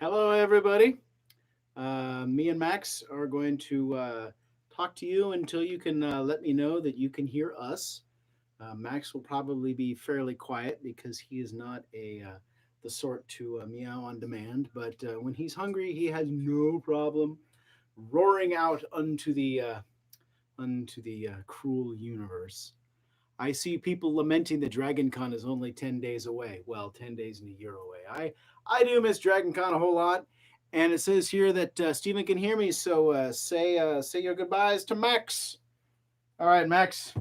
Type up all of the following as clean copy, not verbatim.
Hello, everybody. Me and Max are going to talk to you until you can let me know that you can hear us. Max will probably be fairly quiet because he is not the sort to meow on demand. But when he's hungry, he has no problem roaring out unto the cruel universe. I see people lamenting that Dragon Con is only 10 days away. Well, 10 days and a year away. I do miss Dragon Con a whole lot. And it says here that Stephen can hear me, so say your goodbyes to Max. All right, Max,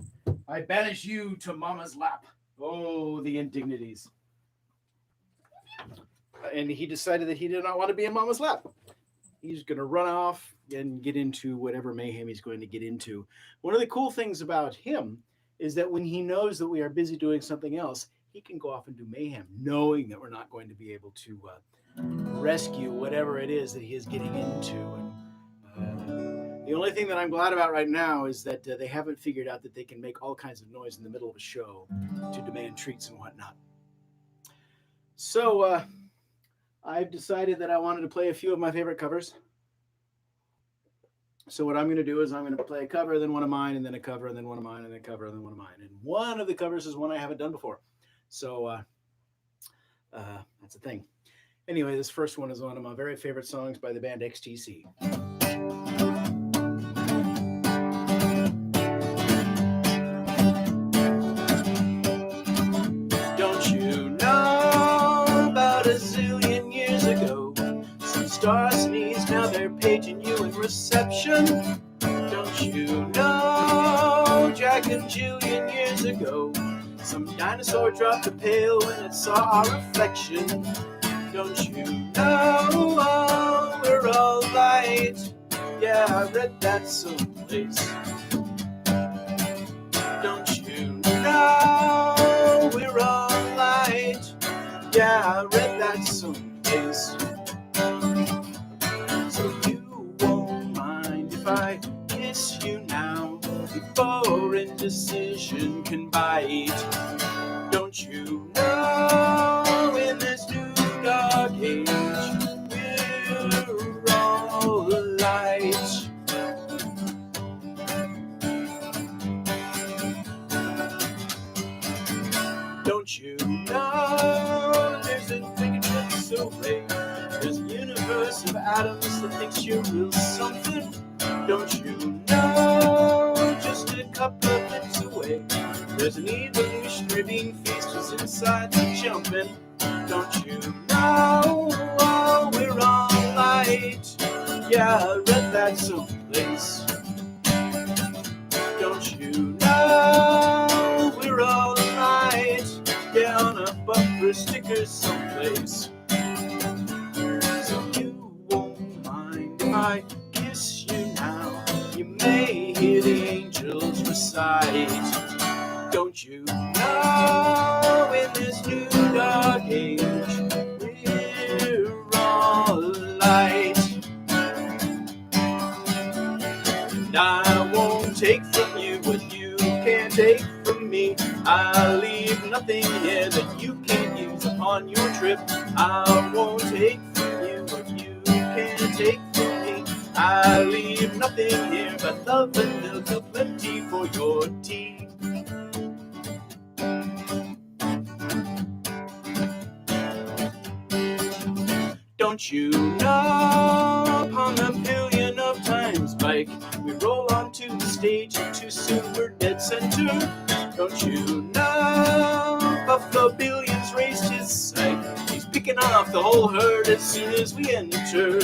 I banish you to Mama's lap. Oh, the indignities! And he decided that he did not want to be in Mama's lap. He's going to run off and get into whatever mayhem he's going to get into. One of the cool things about him is that when he knows that we are busy doing something else, he can go off and do mayhem, knowing that we're not going to be able to rescue whatever it is that he is getting into. And the only thing that I'm glad about right now is that they haven't figured out that they can make all kinds of noise in the middle of a show to demand treats and whatnot. So I've decided that I wanted to play a few of my favorite covers. So what I'm going to do is I'm going to play a cover, then one of mine, and then a cover, and then one of mine, and then a cover, and then one of mine. And one of the covers is one I haven't done before. So that's a thing. Anyway, this first one is one of my very favorite songs by the band XTC. Don't you know about a zillion years ago, some star sneezed, now they're paging you in reception. Don't you know Jack and Jillian years ago, some dinosaur dropped a pail when it saw our reflection. Don't you know we're all light? Yeah, I read that someplace. Don't you know we're all light? Yeah, I read that someplace. So you won't mind if I kiss you now before indecision can bite. Don't you know in this new dark age we're all light? Don't you know there's a fingertip so late, there's a universe of atoms that thinks you're real something? Don't you know just a couple of bits away, there's an evolutionary being feast who's inside the jumping? Don't you know we're all light? Yeah, I read that someplace. Don't you know we're all light? Yeah, on a bumper sticker someplace. So you won't mind if I kiss you now, you may hear the angels recite. Don't you know in this new dark age we're all light? And I won't take from you what you can't take from me. I'll leave nothing here that you can't use upon your trip. I won't take from you what you can't take from me. I'll leave nothing here but love and milk aplenty for your tea. Don't you know upon the billion of times bike we roll onto the stage and too soon we're dead center? Don't you know Buffalo Billions raised his sight, he's picking off the whole herd as soon as we enter.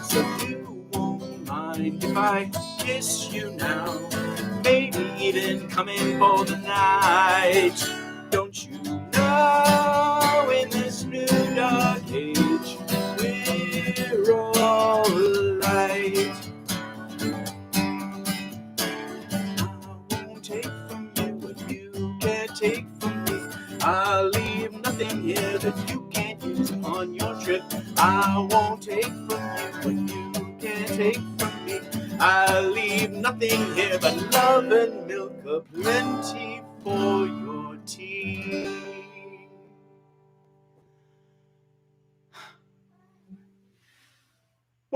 So you won't mind if I kiss you now, maybe even come in for the night. Don't you know in this new dark age we're all light? I won't take from you what you can't take from me. I'll leave nothing here that you can't use on your trip. I won't take from you what you can't take from me. I'll leave nothing here but love and milk aplenty for your tea.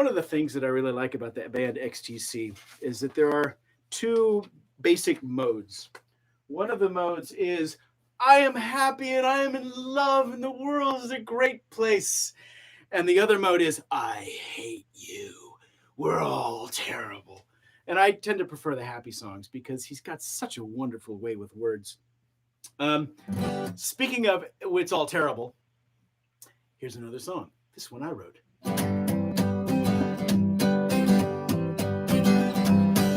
One of the things that I really like about that band XTC is that there are two basic modes. One of the modes is I am happy and I am in love and the world is a great place. And the other mode is I hate you. We're all terrible. And I tend to prefer the happy songs because he's got such a wonderful way with words. Um, Speaking of it's all terrible, here's another song. This one I wrote.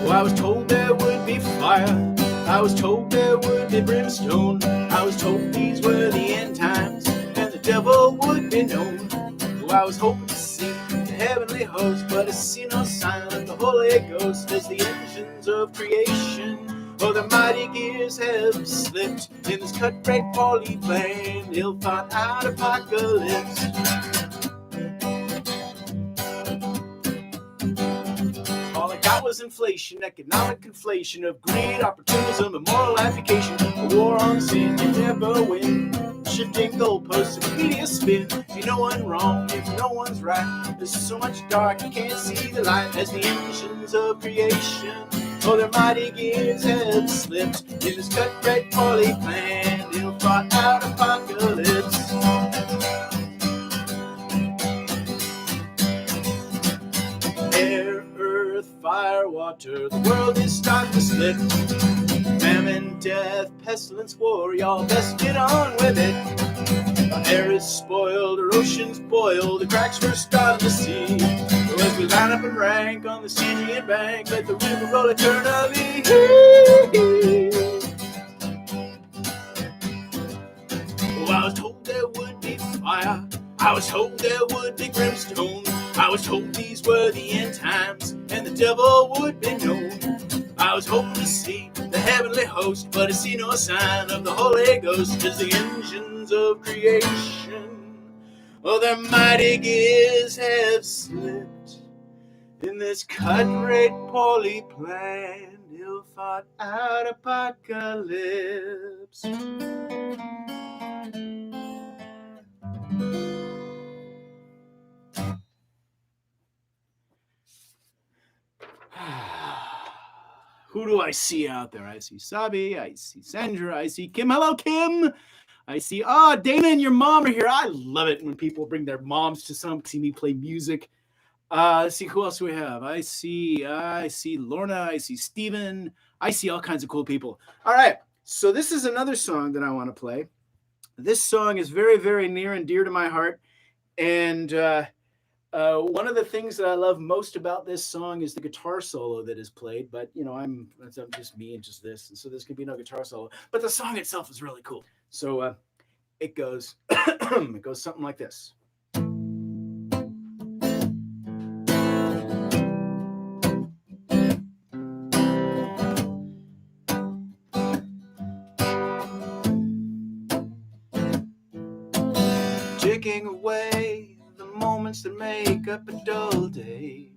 Well, I was told there would be fire. I was told there would be brimstone. I was told these were the end times and the devil would be known. Well, I was hoping to see the heavenly host, but I see no sign of the Holy Ghost as the engines of creation. Oh, the mighty gears have slipped in this cut-rate poly plane, ill-thought-out apocalypse. All I got was inflation, economic conflation of greed, opportunism, and moral abdication. A war on sin you never win. Shifting goalposts and media spin. Ain't no one wrong if no one's right. There's so much dark you can't see the light as the engines of creation. Oh, their mighty gears have slipped in this cut-rate poly plan, ill-thought-out apocalypse. Air, earth, fire, water, the world is starting to slip. Famine, death, pestilence, war, y'all best get on with it. Our air is spoiled, our oceans boil, the cracks we're starting to see. So as we line up and rank on the Stygian bank, let the river roll eternally. Oh, I was told there would be fire. I was told there would be brimstone. I was told these were the end times and the devil would be known. I was hoping to see the heavenly host, but I see no sign of the Holy Ghost as the engines of creation. Oh, their mighty gears have slipped in this cut-rate poorly planned, ill-thought-out apocalypse. Who do I see out there? I see Sabi, I see Sandra, I see Kim. Hello, Kim. I see, Dana and your mom are here. I love it when people bring their moms to see me play music. Let's see, who else do we have? I see Lorna, I see Steven. I see all kinds of cool people. All right, so this is another song that I want to play. This song is very, very near and dear to my heart. And one of the things that I love most about this song is the guitar solo that is played. But, I'm just me and just this. And so there's going to be no guitar solo. But the song itself is really cool. So it goes, it goes something like this. Taking away the moments that make up a dull day,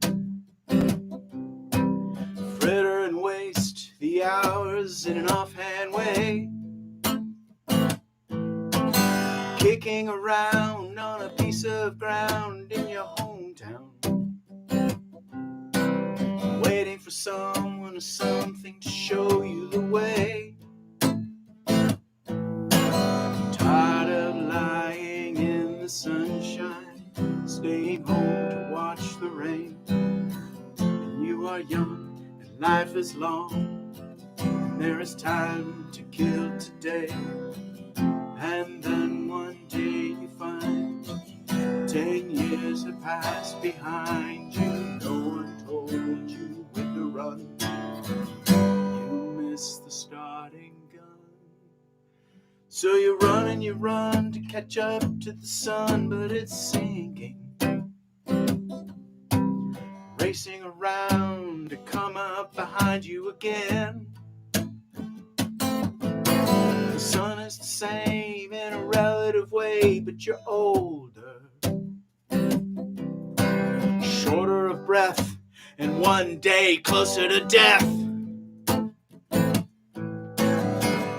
fritter and waste the hours in an offhand way, kicking around on a piece of ground in your hometown, waiting for someone or something to show you the way. Tired of lying in the sunshine, staying home to watch the rain. And you are young and life is long, and there is time to kill today. And then one day you find 10 years have passed behind you. No one told you when to run. You missed the starting gun. So you run and you run to catch up to the sun, but it's sinking, racing around to come up behind you again. The sun is the same in a relative way, but you're older, shorter of breath, and one day closer to death.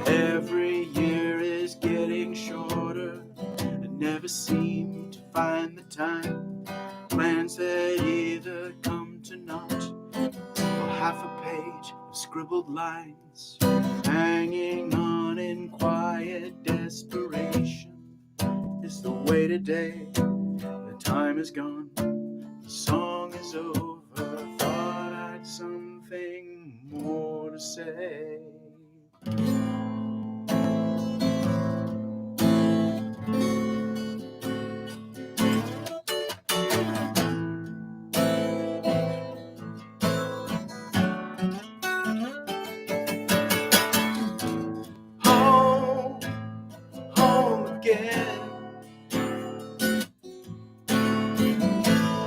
Every year is getting shorter. I never seem to find the time. Plans lines that either come to naught or half a page of scribbled lines hanging on in quiet desperation is the way today. The time is gone, the song is over. Thought I'd something more to say. Home, home again.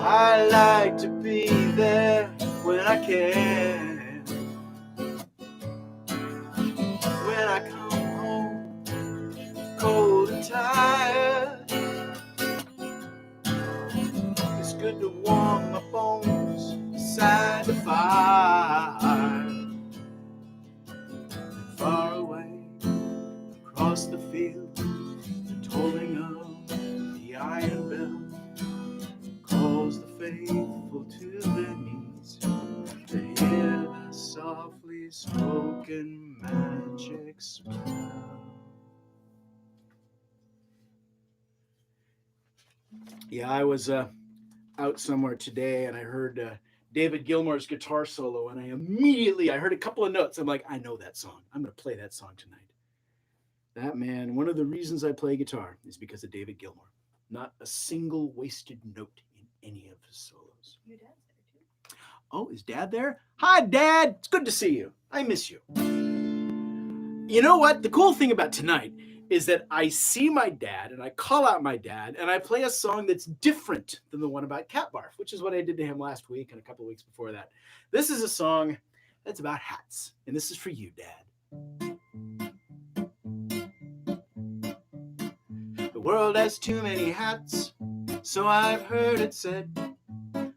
I like to be there when I can. When I come home, cold and tired, it's good to warm my bones beside the fire. Far away, across the field, the tolling of the iron bell calls the faithful to their knees to hear the softly spoken magic spell. Yeah, I was out somewhere today and I heard David Gilmour's guitar solo, and I heard a couple of notes. I'm like, I know that song. I'm going to play that song tonight. That man, one of the reasons I play guitar is because of David Gilmour. Not a single wasted note in any of his solos. Your dad's there too. Oh, is Dad there? Hi, Dad. It's good to see you. I miss you. You know what? The cool thing about tonight is that I see my dad and I call out my dad and I play a song that's different than the one about cat barf, which is what I did to him last week and a couple of weeks before that. This is a song that's about hats, and this is for you, Dad. The world has too many hats, so I've heard it said.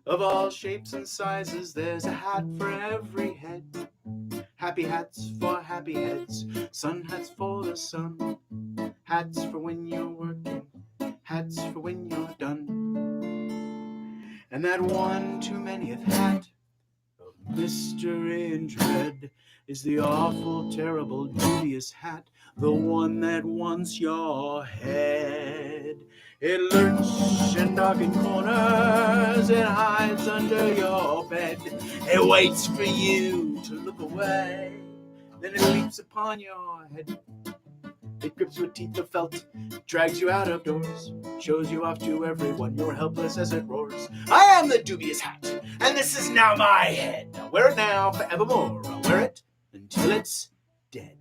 Of all shapes and sizes, there's a hat for every head. Happy hats for happy heads, sun hats for the sun, hats for when you're working, hats for when you're done. And that one too manyth hat of mystery and dread is the awful, terrible, dubious hat, the one that wants your head. It lurks in darkened corners, it hides under your bed, it waits for you to look away, then it leaps upon your head. It grips with teeth of felt, drags you out of doors, shows you off to everyone, you're helpless as it roars. I am the dubious hat, and this is now my head. I'll wear it now forevermore, I'll wear it until it's dead.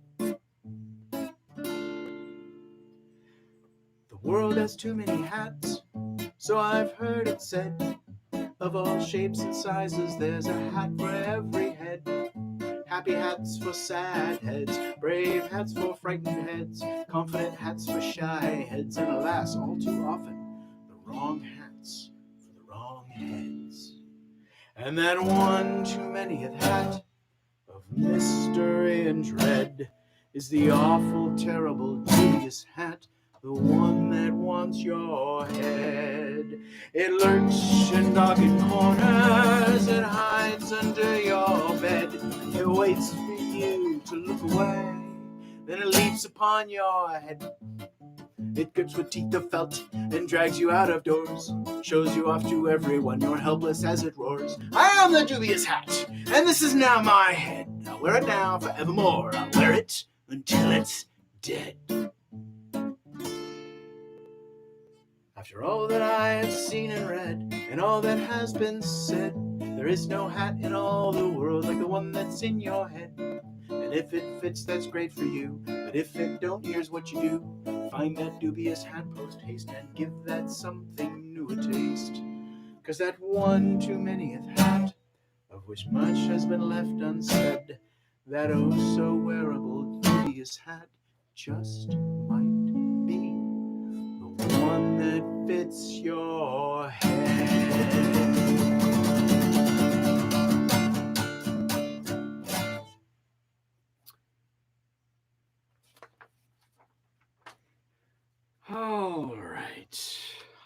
The world has too many hats, so I've heard it said. Of all shapes and sizes, there's a hat for every head. Happy hats for sad heads, brave hats for frightened heads, confident hats for shy heads, and alas, all too often, the wrong hats for the wrong heads. And that one too manyth hat of mystery and dread is the awful, terrible, dubious hat, the one that wants your head. It lurks in darkened corners, it hides under your bed, it waits for you to look away, then it leaps upon your head. It grips with teeth of felt and drags you out of doors, shows you off to everyone, you're helpless as it roars. I am the dubious hat, and this is now my head. I'll wear it now forevermore, I'll wear it until it's dead. After all that I have seen and read, and all that has been said, there is no hat in all the world like the one that's in your head. And if it fits, that's great for you, but if it don't, here's what you do. Find that dubious hat post haste and give that something new a taste. 'Cause that one too manyth hat, of which much has been left unsaid, that oh so wearable dubious hat just might be the one that fits your head. All right.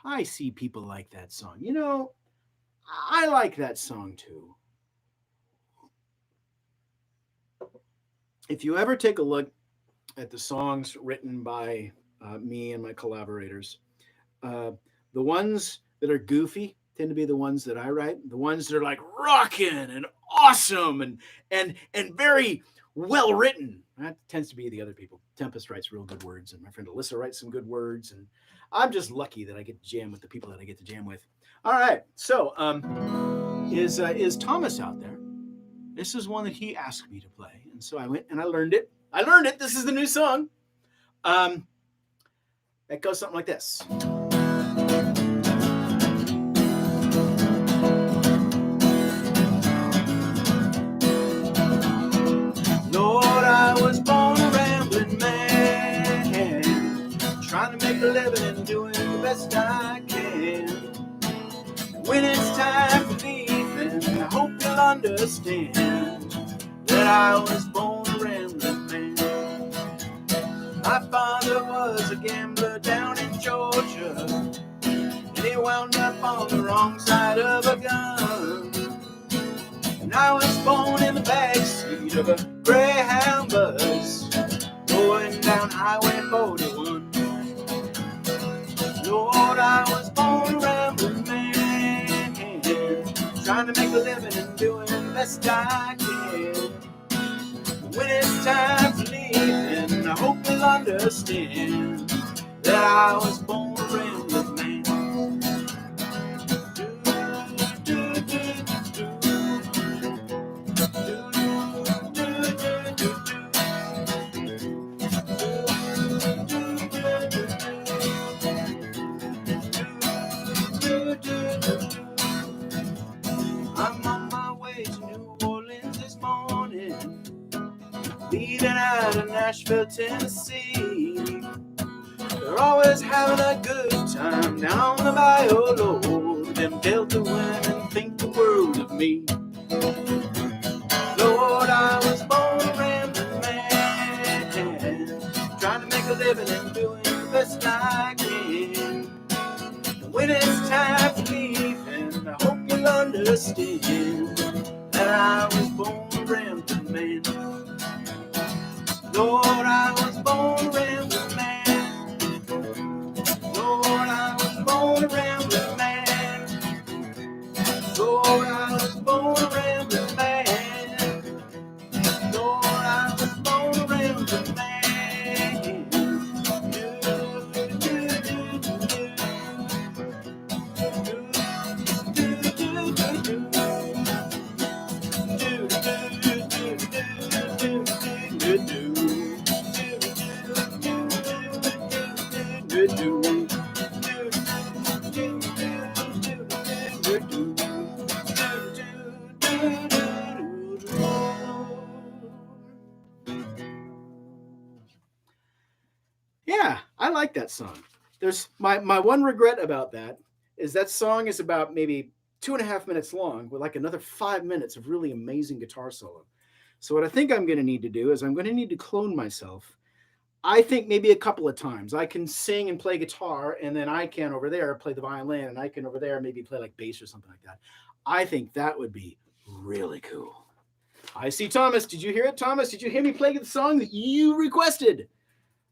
I see people like that song. You know, I like that song too. If you ever take a look at the songs written by me and my collaborators, uh, the ones that are goofy tend to be the ones that I write. The ones that are like rocking and awesome and very well written. That tends to be the other people. Tempest writes real good words, and my friend Alyssa writes some good words, and I'm just lucky that I get to jam with the people that I get to jam with. All right, so is Thomas out there? This is one that he asked me to play, and so I went and I learned it. I learned it. This is the new song. Um, it goes something like this. Lord, I was born a rambling man, trying to make a living and doing the best I can. When it's time for leaving, I hope you'll understand that I was born a rambling man. My father was a gambler down in Georgia, and he wound up on the wrong side of a gun. And I was born in the backseat of a Greyhound bus, going down Highway 41. Lord, I was born a rambling man, trying to make a living and doing the best I can. When it's time for leaving, I hope you'll understand that I was born a rambling man. I'm on my way to New Orleans this morning, leaving out of Nashville, Tennessee. They're always having a good time down the Bayou Lord. Them Delta women think the world of me. Lord, I was born a rambling man, trying to make a living and doing the best I can. When it's time for leaving, I hope you'll understand that I was born a rambling man. Lord, I was born a rambling man. Lord, I was born a rambling man. Lord, I was born a rambling man. Lord, I was born a rambling man. Yeah, I like that song. There's my one regret about that is that song is about maybe 2.5 minutes long with like another 5 minutes of really amazing guitar solo. So what I think I'm going to need to do is I'm going to need to clone myself. I think maybe a couple of times I can sing and play guitar, and then I can over there play the violin, and I can over there maybe play like bass or something like that. I think that would be really cool. I see Thomas. Did you hear it, Thomas? Did you hear me play the song that you requested?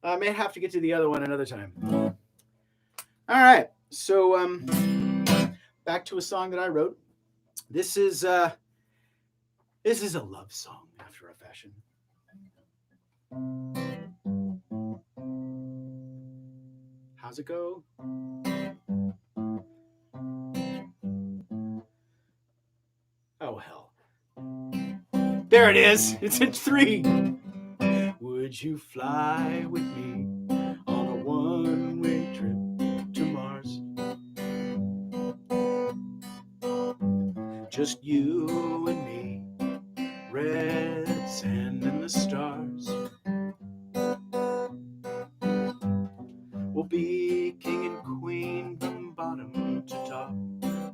I may have to get to the other one another time. All right. So back to a song that I wrote. This is a love song after a fashion. How's it go? Oh hell. There it is. It's in 3. Would you fly with me on a one-way trip to Mars? Just you and me, red sand and the stars. We'll be king and queen from bottom to top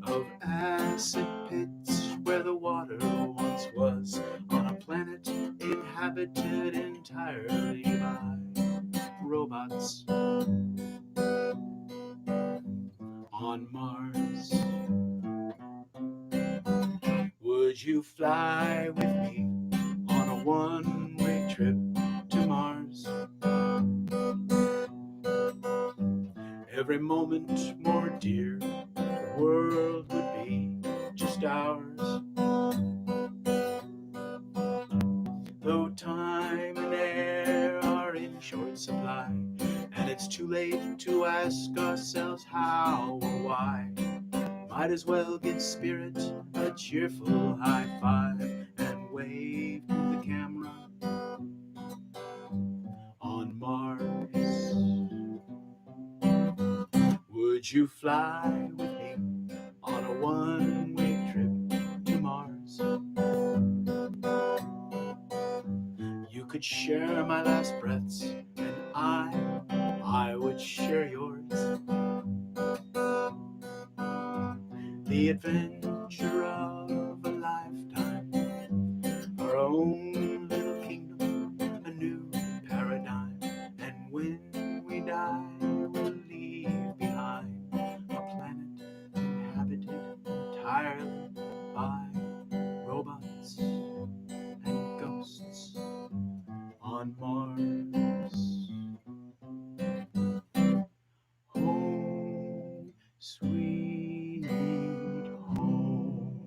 of acid pits where the water once was, on a planet inhabited entirely by robots. On Mars, you fly with me on a one-way trip to Mars? Every moment more dear, the world would be just ours. Though time and air are in short supply, and it's too late to ask ourselves how or why, might as well give spirit a cheerful high five and wave to the camera on Mars. Would you fly with me on a one-way trip to Mars? You could share my last breaths, and I would share yours. The adventure of a lifetime, our own little kingdom, a new paradigm. And when we die, we'll leave behind a planet inhabited entirely by robots and ghosts on Mars. Home, sweet home.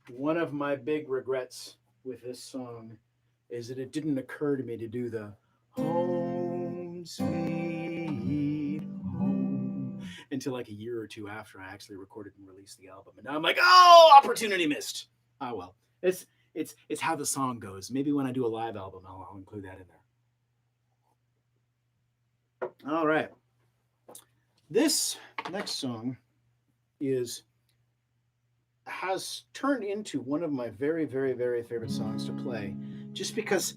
One of my big regrets with this song is that it didn't occur to me to do the home, sweet home until like a year or two after I actually recorded and released the album. And now I'm like, oh, opportunity missed. Oh well. It's how the song goes. Maybe when I do a live album, I'll include that in there. All right. This next song has turned into one of my very, very, very favorite songs to play, just because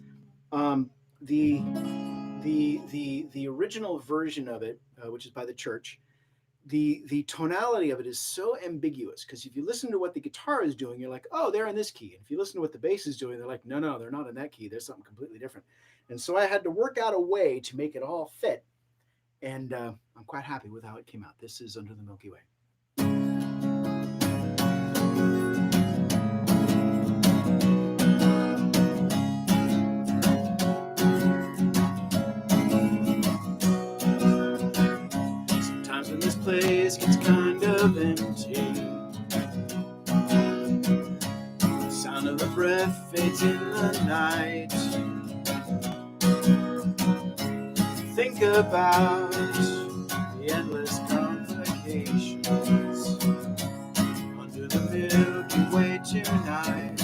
the original version of it, which is by the Church, the tonality of it is so ambiguous, because if you listen to what the guitar is doing, you're like, oh, they're in this key. And if you listen to what the bass is doing, they're like, no, they're not in that key. There's something completely different. And so I had to work out a way to make it all fit. And I'm quite happy with how it came out. This is Under the Milky Way. Sometimes when this place gets kind of empty, the sound of the breath fades in the night. Think about the endless complications under the Milky Way tonight.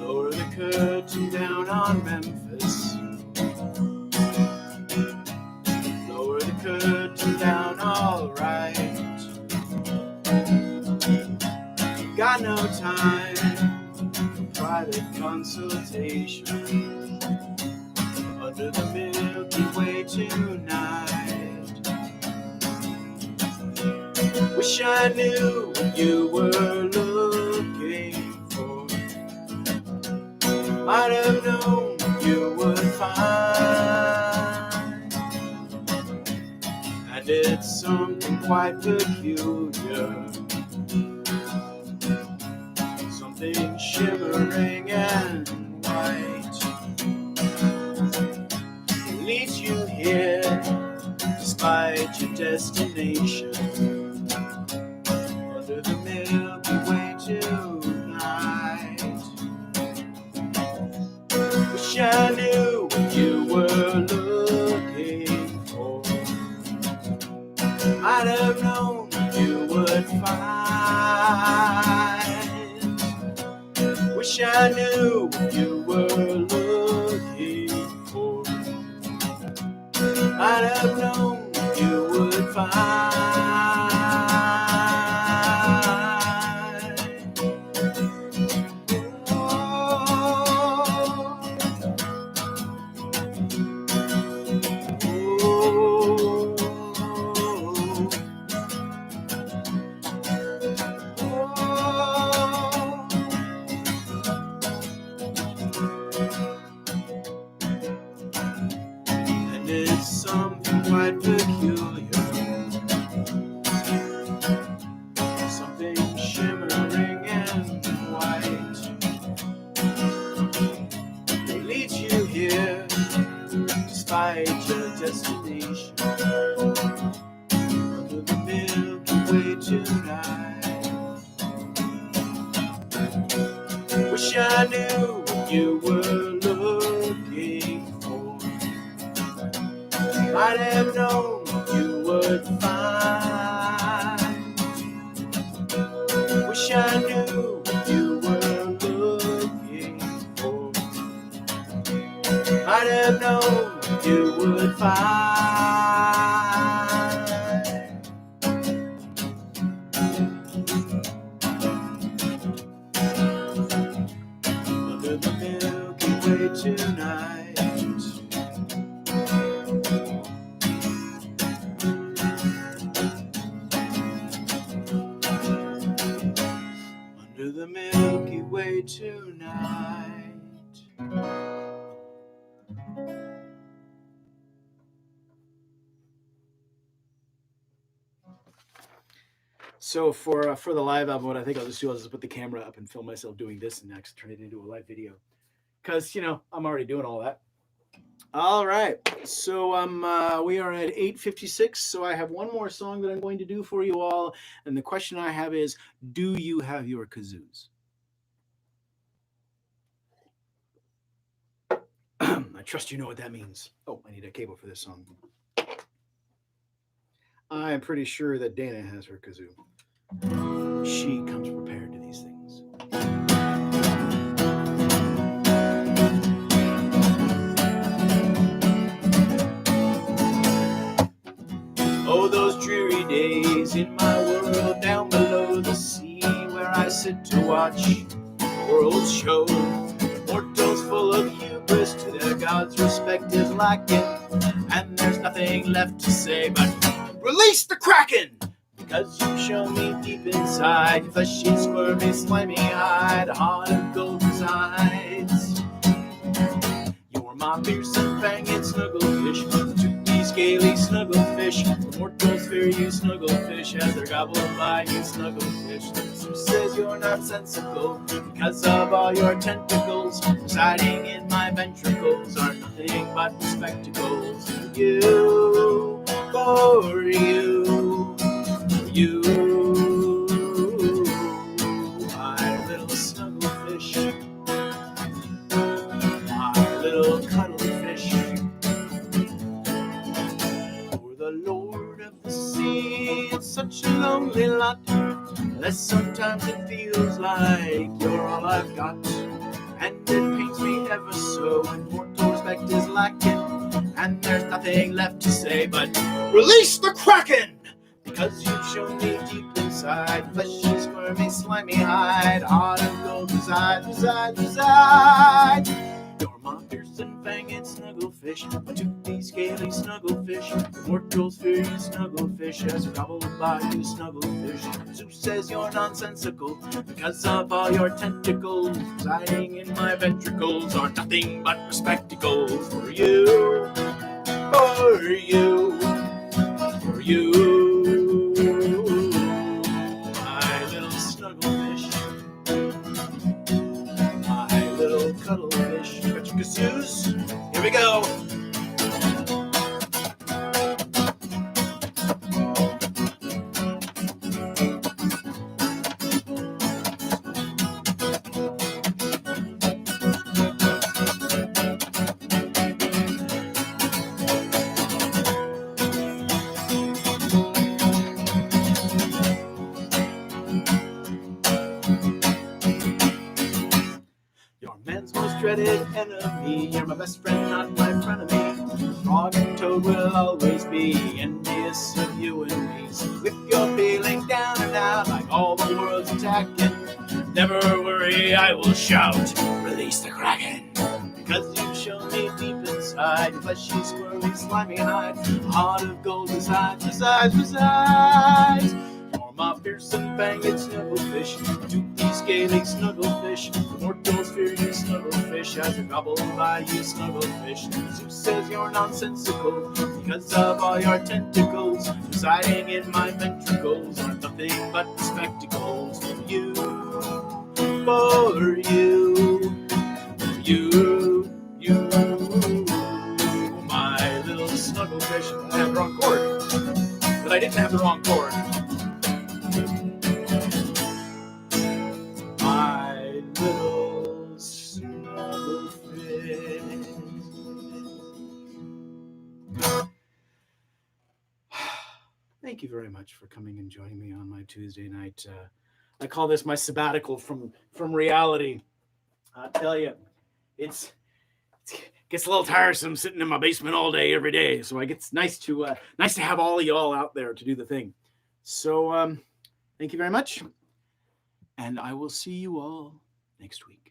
Lower the curtain down on Memphis. Lower the curtain down, all right. Got no time for private consultation under the Milky Way tonight. Wish I knew what you were looking for. Might have known what you would find. And it's something quite peculiar, something shimmering and white. Leads you here despite your destination under the Milky Way tonight. Wish I knew what you were looking for. I'd have known what you would find. Wish I knew what you were looking for. I'd have known you would find. Oh, and it's something quite peculiar, leads you here, despite your destination. Under the Milky Way tonight. Wish I knew what you were looking for. Might have known what you would find. Wish I knew what you were looking for. Might have known what you would find. Under the Milky Way tonight. Under the Milky Way tonight. So for the live album, what I think I'll just do is just put the camera up and film myself doing this and next turn it into a live video. Because, I'm already doing all that. All right. So we are at 8:56. So I have one more song that I'm going to do for you all. And the question I have is, do you have your kazoos? I trust you know what that means. Oh, I need a cable for this song. I'm pretty sure that Dana has her kazoo. She comes prepared to these things. Oh, those dreary days in my world down below the sea, where I sit to watch the world's show. Mortals full of hubris to their gods' respect is lacking, and there's nothing left to say but release the Kraken! Because you show me deep inside, fleshy, squirmy, slimy hide, heart of gold resides. You're my fearsome fanged snugglefish, toothy, scaly snugglefish. The mortals fear you, snugglefish, as they're gobbled by you, snugglefish. Who says you're nonsensical because of all your tentacles residing in my ventricles are nothing but spectacles for you, for you, for you, my little snugglefish, my little cuddlefish. For the Lord of the sea, it's such a lonely lot. Unless sometimes it feels like you're all I've got. And it pains me ever so when mortal respect is lacking, and there's nothing left to say but release the Kraken! Because you've shown me deep inside, fleshy, squirmy, slimy hide, heart of gold reside. You're my fearsome fanged snugglefish, my toothy, scaly snugglefish. The mortals fear you, snugglefish, as you're gobbled by you, snugglefish. Who says you're nonsensical because of all your tentacles residing in my ventricles are nothing but spectacles for you, for you, for you, my little snugglefish, my little cuddlefish. Got your kazoos? Here we go. Dreaded enemy, you're my best friend, not my frenemy. Frog and Toad will always be envious of you and me. So if you're feeling down and out, like all the world's attacking, never worry, I will shout, release the Kraken! Because you've shown me deep inside, fleshy, squirmy, slimy hide, heart of gold resides. You're my fearsome fanged snugglefish, toothy, scaly snugglefish. The mortals fear you, snugglefish, as you're gobbled by you, snugglefish. Who says you're nonsensical because of all your tentacles residing in my ventricles are nothing but spectacles for you, for you, for you, you, my little snugglefish. I had the wrong chord, but I didn't have the wrong chord. My little snugglefish. Thank you very much for coming and joining me on my Tuesday night. I call this my sabbatical from reality. I tell you, it gets a little tiresome sitting in my basement all day every day. So it's nice to have all of y'all out there to do the thing. So thank you very much, and I will see you all next week.